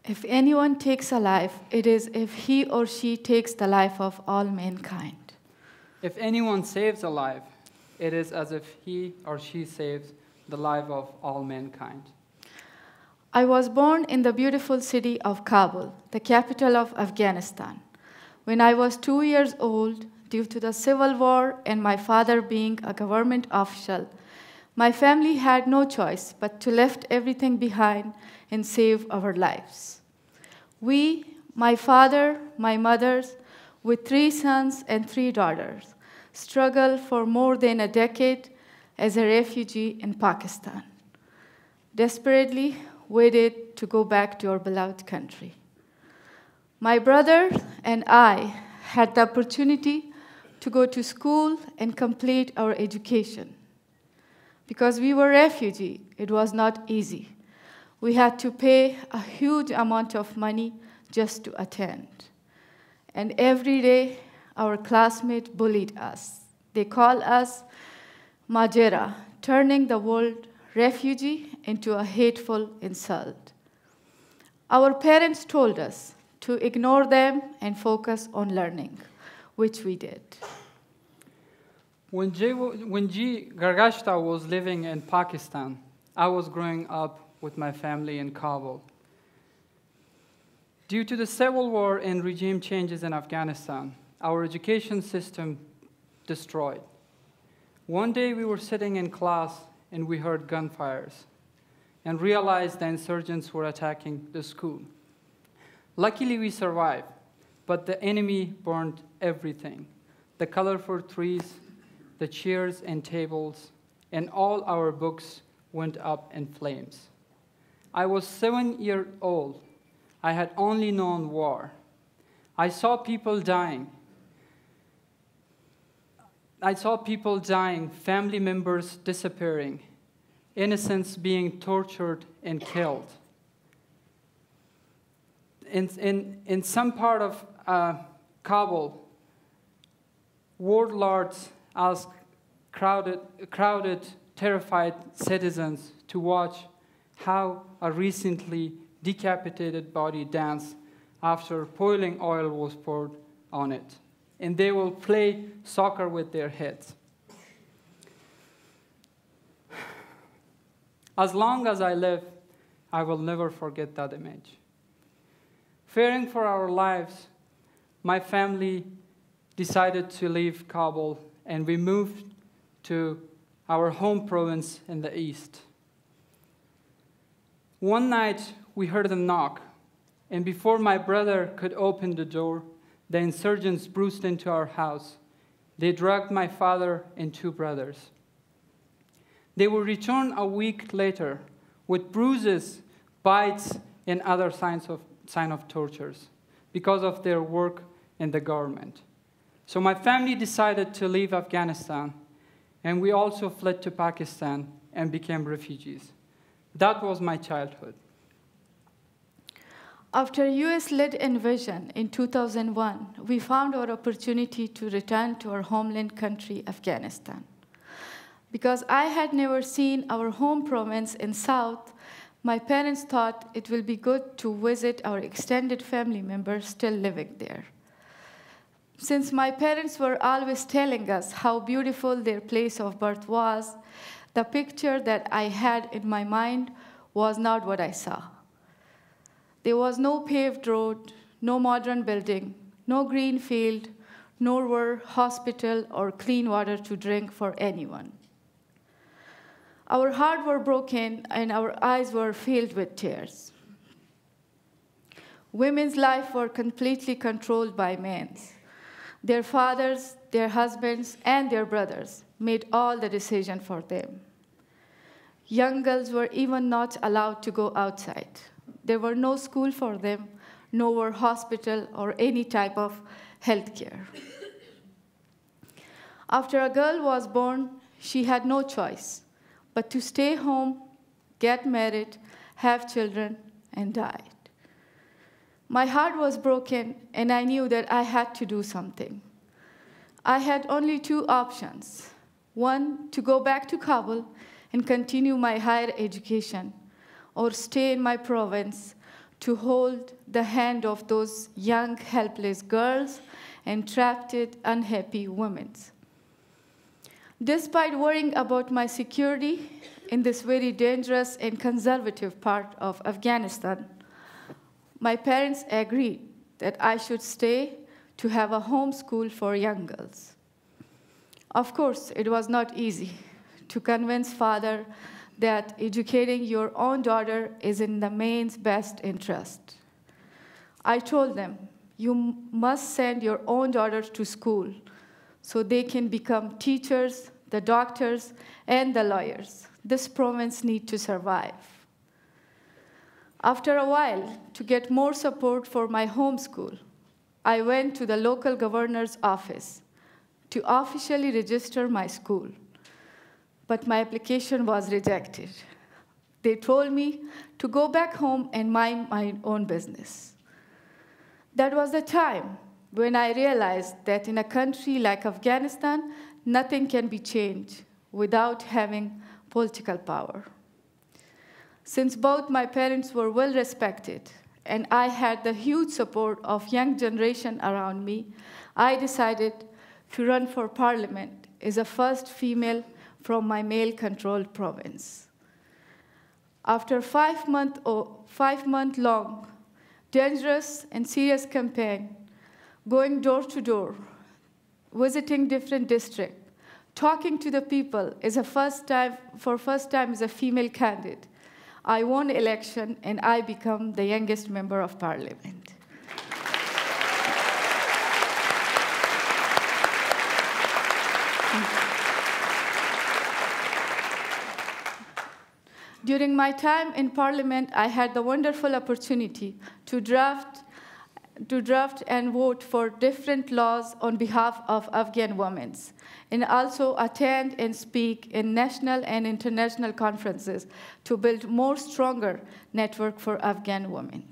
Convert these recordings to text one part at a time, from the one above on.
If anyone takes a life, it is if he or she takes the life of all mankind. If anyone saves a life, it is as if he or she saves the life of all mankind. I was born in the beautiful city of Kabul, the capital of Afghanistan. When I was 2 years old, due to the civil war and my father being a government official, my family had no choice but to left everything behind and save our lives. We, my father, my mothers, with 3 sons and 3 daughters, struggled for more than a decade as a refugee in Pakistan, desperately waited to go back to our beloved country. My brother and I had the opportunity to go to school and complete our education. Because we were refugees, it was not easy. We had to pay a huge amount of money just to attend. And every day, our classmates bullied us. They called us Majera, turning the word refugee into a hateful insult. Our parents told us to ignore them and focus on learning, which we did. When G. Gharghashta was living in Pakistan, I was growing up with my family in Kabul. Due to the civil war and regime changes in Afghanistan, our education system destroyed. One day we were sitting in class and we heard gunfires and realized the insurgents were attacking the school. Luckily we survived, but the enemy burned everything. The colorful trees, the chairs and tables, and all our books went up in flames. I was 7 years old. I had only known war. I saw people dying. Family members disappearing, innocents being tortured and killed. In some part of Kabul, warlords asked crowded, terrified citizens to watch how a recently decapitated body danced after boiling oil was poured on it. And they will play soccer with their heads. As long as I live, I will never forget that image. Fearing for our lives, my family decided to leave Kabul, and we moved to our home province in the east. One night, we heard a knock, and before my brother could open the door, the insurgents burst into our house. They dragged my father and 2 brothers. They will return a week later with bruises, bites, and other signs of tortures because of their work in the government. So my family decided to leave Afghanistan, and we also fled to Pakistan and became refugees. That was my childhood. After US-led invasion in 2001, we found our opportunity to return to our homeland country, Afghanistan. Because I had never seen our home province in South, my parents thought it will be good to visit our extended family members still living there. Since my parents were always telling us how beautiful their place of birth was, the picture that I had in my mind was not what I saw. There was no paved road, no modern building, no green field, nor hospital or clean water to drink for anyone. Our hearts were broken and our eyes were filled with tears. Women's lives were completely controlled by men's. Their fathers, their husbands, and their brothers made all the decisions for them. Young girls were even not allowed to go outside. There were no school for them, no hospital or any type of health care. After a girl was born, she had no choice but to stay home, get married, have children, and died. My heart was broken, and I knew that I had to do something. I had only 2 options. One, to go back to Kabul and continue my higher education, or stay in my province to hold the hand of those young, helpless girls and trapped, unhappy women. Despite worrying about my security in this very dangerous and conservative part of Afghanistan, my parents agreed that I should stay to have a home school for young girls. Of course, it was not easy to convince father that educating your own daughter is in the man's best interest. I told them, you must send your own daughters to school so they can become teachers, the doctors, and the lawyers. This province needs to survive. After a while, to get more support for my homeschool, I went to the local governor's office to officially register my school. But my application was rejected. They told me to go back home and mind my own business. That was the time when I realized that in a country like Afghanistan, nothing can be changed without having political power. Since both my parents were well respected and I had the huge support of young generation around me, I decided to run for parliament as the first female from my male-controlled province. After 5 month long, dangerous and serious campaign, going door to door, visiting different districts, talking to the people is first time as a female candidate, I won election and I become the youngest member of parliament. During my time in Parliament, I had the wonderful opportunity to draft and vote for different laws on behalf of Afghan women, and also attend and speak in national and international conferences to build more stronger network for Afghan women.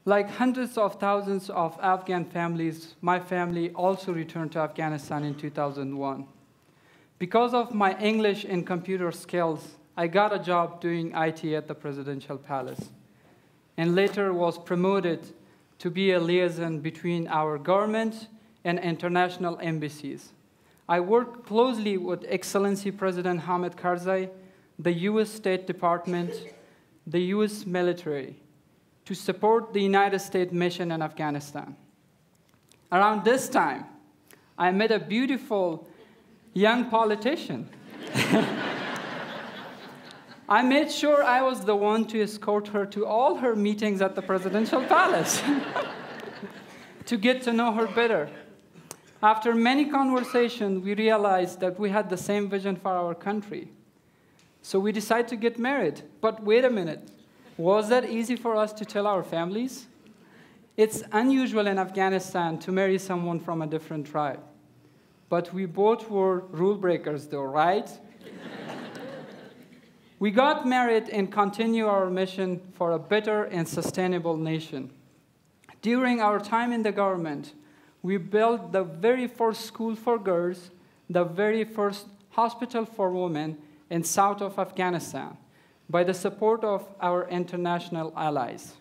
Like hundreds of thousands of Afghan families, my family also returned to Afghanistan in 2001. Because of my English and computer skills, I got a job doing IT at the Presidential Palace, and later was promoted to be a liaison between our government and international embassies. I worked closely with Excellency President Hamid Karzai, the US State Department, the US military, to support the United States mission in Afghanistan. Around this time, I met a beautiful young politician. I made sure I was the one to escort her to all her meetings at the Presidential Palace to get to know her better. After many conversations, we realized that we had the same vision for our country. So we decided to get married. But wait a minute, was that easy for us to tell our families? It's unusual in Afghanistan to marry someone from a different tribe. But we both were rule breakers though, right? We got married and continued our mission for a better and sustainable nation. During our time in the government, we built the very first school for girls, the very first hospital for women in south of Afghanistan, by the support of our international allies.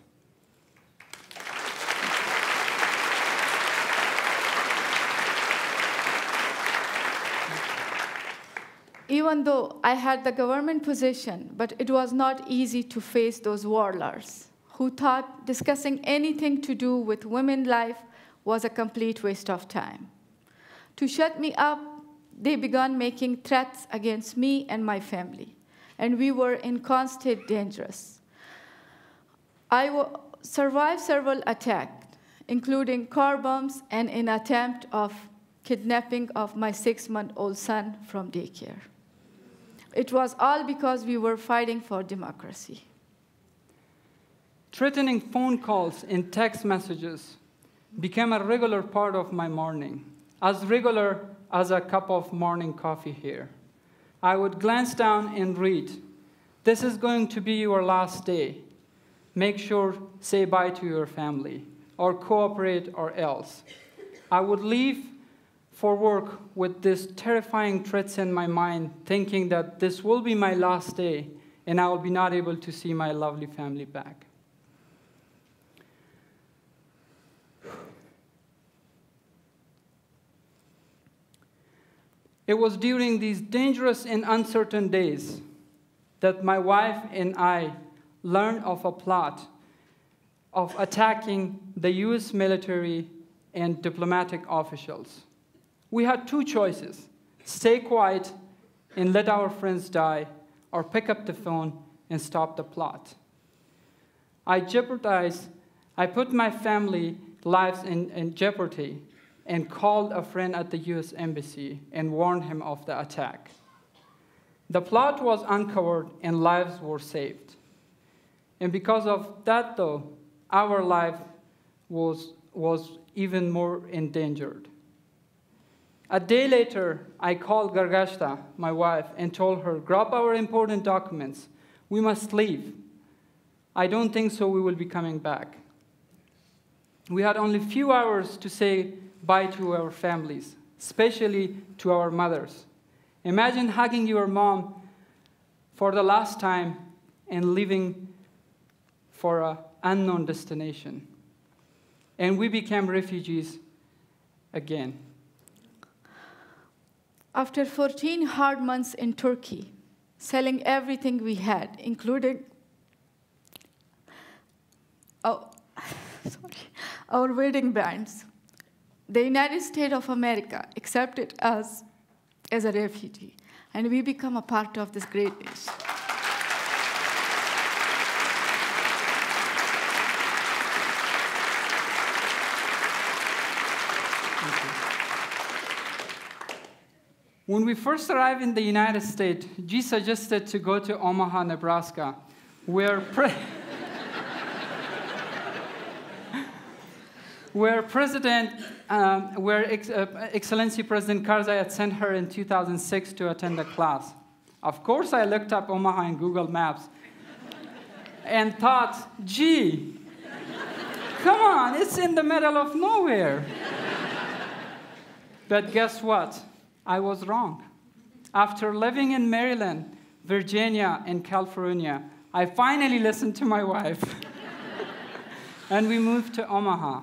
Even though I had the government position, but it was not easy to face those warlords who thought discussing anything to do with women's life was a complete waste of time. To shut me up, they began making threats against me and my family, and we were in constant danger. I survived several attacks, including car bombs and an attempt of kidnapping of my 6-month-old son from daycare. It was all because we were fighting for democracy. Threatening phone calls and text messages became a regular part of my morning, as regular as a cup of morning coffee here. I would glance down and read, "This is going to be your last day. Make sure say bye to your family, or cooperate or else." I would leave for work with these terrifying threats in my mind, thinking that this will be my last day and I will be not able to see my lovely family back. It was during these dangerous and uncertain days that my wife and I learned of a plot of attacking the US military and diplomatic officials. We had two choices: stay quiet and let our friends die, or pick up the phone and stop the plot. I put my family lives in jeopardy and called a friend at the US Embassy and warned him of the attack. The plot was uncovered and lives were saved. And because of that, though, our life was even more endangered. A day later, I called Gharghashta, my wife, and told her, grab our important documents. We must leave. I don't think so we will be coming back. We had only a few hours to say bye to our families, especially to our mothers. Imagine hugging your mom for the last time and leaving for an unknown destination. And we became refugees again. After 14 hard months in Turkey, selling everything we had, including our wedding bands, the United States of America accepted us as a refugee, and we become a part of this great nation. When we first arrived in the United States, G suggested to go to Omaha, Nebraska, where Excellency President Karzai had sent her in 2006 to attend a class. Of course, I looked up Omaha in Google Maps and thought, gee, come on, it's in the middle of nowhere. But guess what? I was wrong. After living in Maryland, Virginia, and California, I finally listened to my wife. And we moved to Omaha.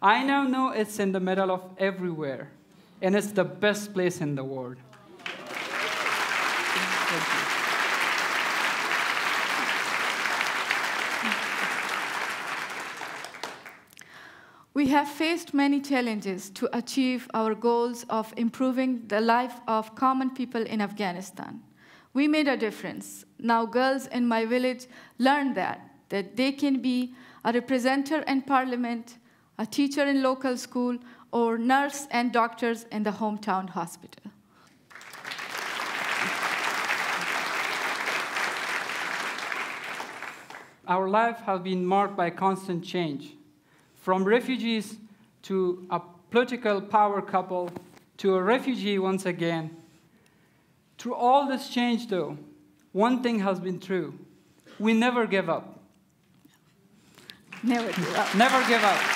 I now know it's in the middle of everywhere, and it's the best place in the world. We have faced many challenges to achieve our goals of improving the life of common people in Afghanistan. We made a difference. Now girls in my village learn that they can be a representative in parliament, a teacher in local school, or nurse and doctors in the hometown hospital. Our life has been marked by constant change. From refugees to a political power couple to a refugee once again. Through all this change, though, one thing has been true. We never give up. Never give up. Never give up.